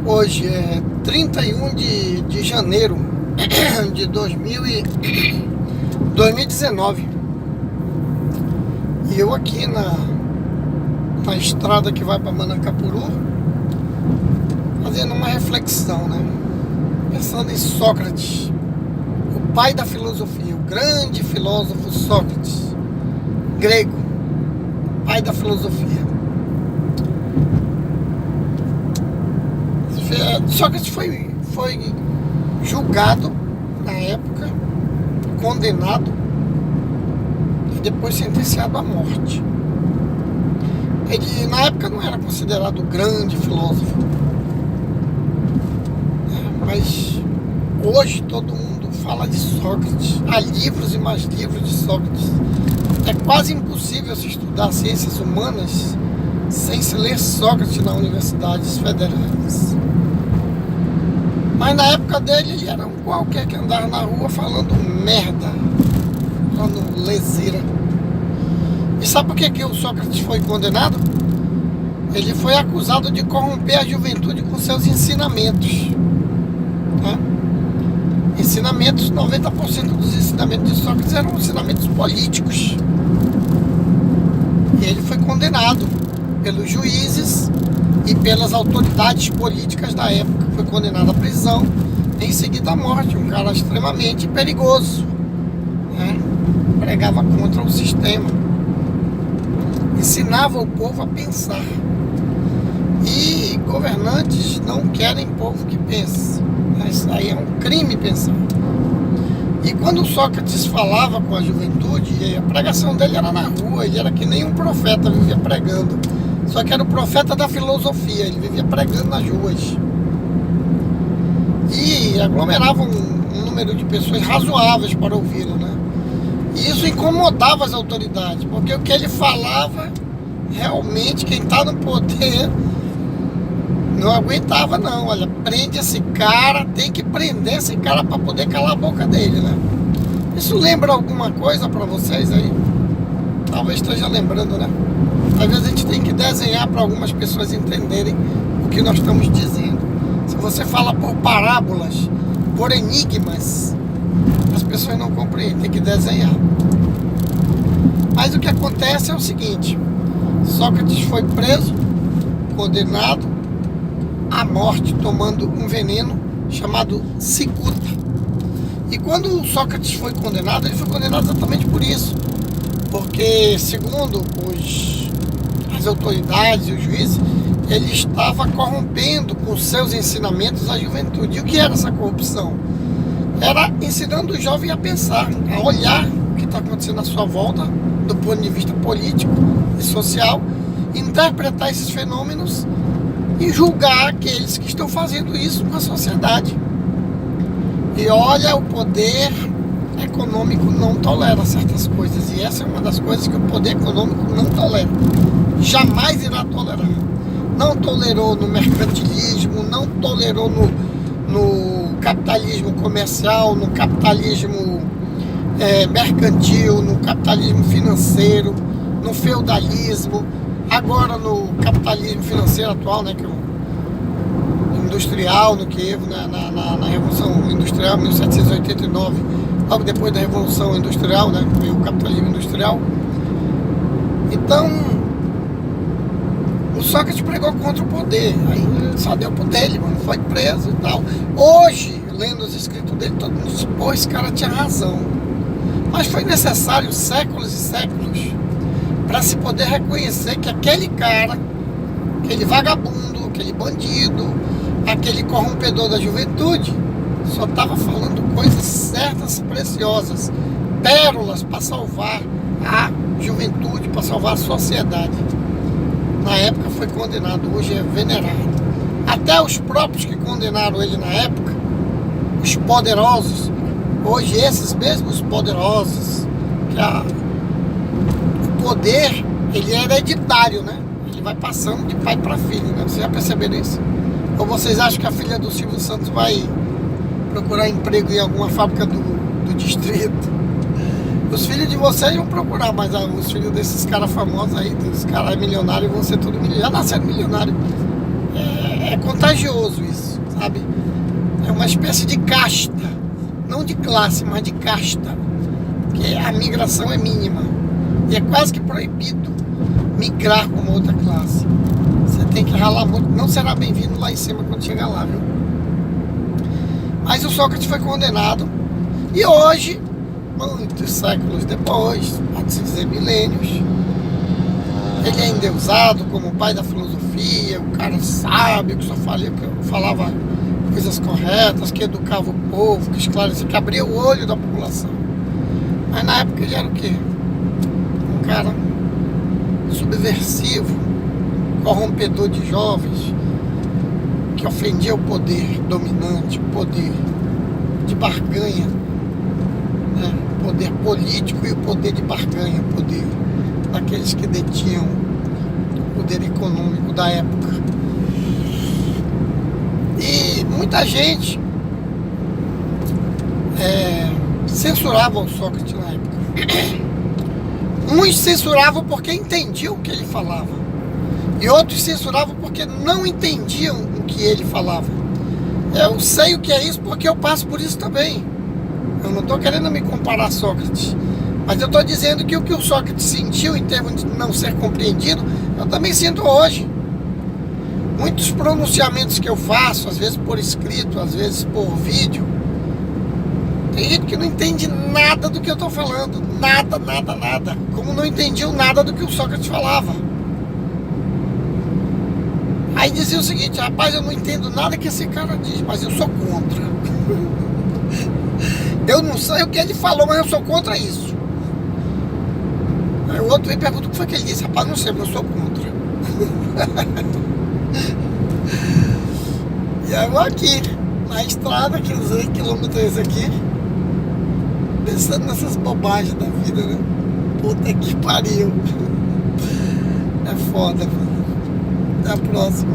Hoje é 31 de janeiro de 2019. E eu aqui na estrada que vai para Manacapuru, fazendo uma reflexão, né? Pensando em Sócrates, o pai da filosofia, o grande filósofo Sócrates, grego, pai da filosofia. Sócrates foi julgado na época, condenado e depois sentenciado à morte. Ele na época não era considerado o grande filósofo, mas hoje todo mundo fala de Sócrates. Há livros e mais livros de Sócrates. É quase impossível se estudar ciências humanas sem se ler Sócrates nas universidades federais. Mas na época dele, ele era um qualquer que andava na rua falando merda, falando leseira. E sabe por que o Sócrates foi condenado? Ele foi acusado de corromper a juventude com seus ensinamentos. Né? Ensinamentos, 90% dos ensinamentos de Sócrates eram ensinamentos políticos. E ele foi condenado pelos juízes e pelas autoridades políticas da época. Foi condenado à prisão, em seguida à morte. Um cara extremamente perigoso, né? Pregava contra o sistema, ensinava o povo a pensar. E governantes não querem povo que pense. Isso aí é um crime pensar. E quando Sócrates falava com a juventude, a pregação dele era na rua. Ele era que nem um profeta, vivia pregando. Só que era o profeta da filosofia, ele vivia pregando nas ruas. E aglomerava um número de pessoas razoáveis para ouvi-lo, né? E isso incomodava as autoridades, porque o que ele falava, realmente, quem está no poder não aguentava não. Olha, prende esse cara, tem que prender esse cara para poder calar a boca dele, né? Isso lembra alguma coisa para vocês aí? Talvez esteja lembrando, né? Às vezes a gente tem que desenhar para algumas pessoas entenderem o que nós estamos dizendo. Se você fala por parábolas, por enigmas, as pessoas não compreendem, tem que desenhar. Mas o que acontece é o seguinte: Sócrates foi preso, condenado à morte, tomando um veneno chamado cicuta. E quando Sócrates foi condenado, ele foi condenado exatamente por isso. Porque, segundo as autoridades e os juízes, ele estava corrompendo com seus ensinamentos a juventude. E o que era essa corrupção? Era ensinando o jovem a pensar, a olhar o que está acontecendo à sua volta, do ponto de vista político e social, interpretar esses fenômenos e julgar aqueles que estão fazendo isso com a sociedade. E olha, o poder econômico não tolera certas coisas, e essa é uma das coisas que o poder econômico não tolera, jamais irá tolerar. Não tolerou no mercantilismo, não tolerou no capitalismo comercial, no capitalismo mercantil, no capitalismo financeiro, no feudalismo, agora no capitalismo financeiro atual, né, que é o industrial, no que na Revolução Industrial 1789, logo depois da Revolução Industrial, né, veio o capitalismo industrial. Então, o Sócrates pregou contra o poder, aí só deu pro dele, mano, foi preso e tal. Hoje, lendo os escritos dele, todo mundo diz, pô, esse cara tinha razão. Mas foi necessário séculos e séculos para se poder reconhecer que aquele cara, aquele vagabundo, aquele bandido, aquele corrompedor da juventude, só estava falando coisas certas, preciosas, pérolas para salvar a juventude, para salvar a sociedade. Na época foi condenado, hoje é venerado. Até os próprios que condenaram ele na época, os poderosos, hoje esses mesmos poderosos, que o poder, ele é hereditário, né? Ele vai passando de pai para filho, né? Vocês já perceberam isso? Ou vocês acham que a filha do Silvio Santos vai procurar emprego em alguma fábrica do distrito? Os filhos de vocês vão procurar, mas os filhos desses caras famosos aí, dos caras milionários, vão ser tudo milionários. Já nasceram milionários. É contagiante. contagioso isso, sabe? É uma espécie de casta, não de classe, mas de casta, que a migração é mínima e é quase que proibido migrar com uma outra classe. Você tem que ralar muito, não será bem-vindo lá em cima quando chegar lá, viu? Mas o Sócrates foi condenado e hoje, muitos séculos depois, pode-se dizer milênios, ele é endeusado como o pai da filosofia, o cara sábio que só falava coisas corretas, que educava o povo, que esclarecia, que abria o olho da população. Mas na época ele era o quê? Um cara subversivo, corrompedor de jovens, que ofendia o poder dominante, o poder de barganha, né? O poder político e o poder de barganha, o poder daqueles que detinham o poder econômico da época. E muita gente censurava o Sócrates na época. Uns censuravam porque entendiam o que ele falava, e outros censuravam porque não entendiam o que ele falava. Eu sei o que é isso porque eu passo por isso também. Eu não estou querendo me comparar a Sócrates, mas eu estou dizendo que o que o Sócrates sentiu em termos de não ser compreendido, eu também sinto hoje. Muitos pronunciamentos que eu faço, às vezes por escrito, às vezes por vídeo, tem gente que não entende nada do que eu estou falando. Nada, nada, nada. Como não entendiam nada do que o Sócrates falava. Aí dizia o seguinte: rapaz, eu não entendo nada que esse cara diz, mas eu sou contra. Eu não sei o que ele falou, mas eu sou contra isso. Aí o outro me pergunta o que foi que ele disse. Rapaz, não sei, mas eu sou contra. E eu aqui, na estrada, que usei quilômetros aqui, pensando nessas bobagens da vida, né? Puta que pariu. É foda, mano. Até a próxima.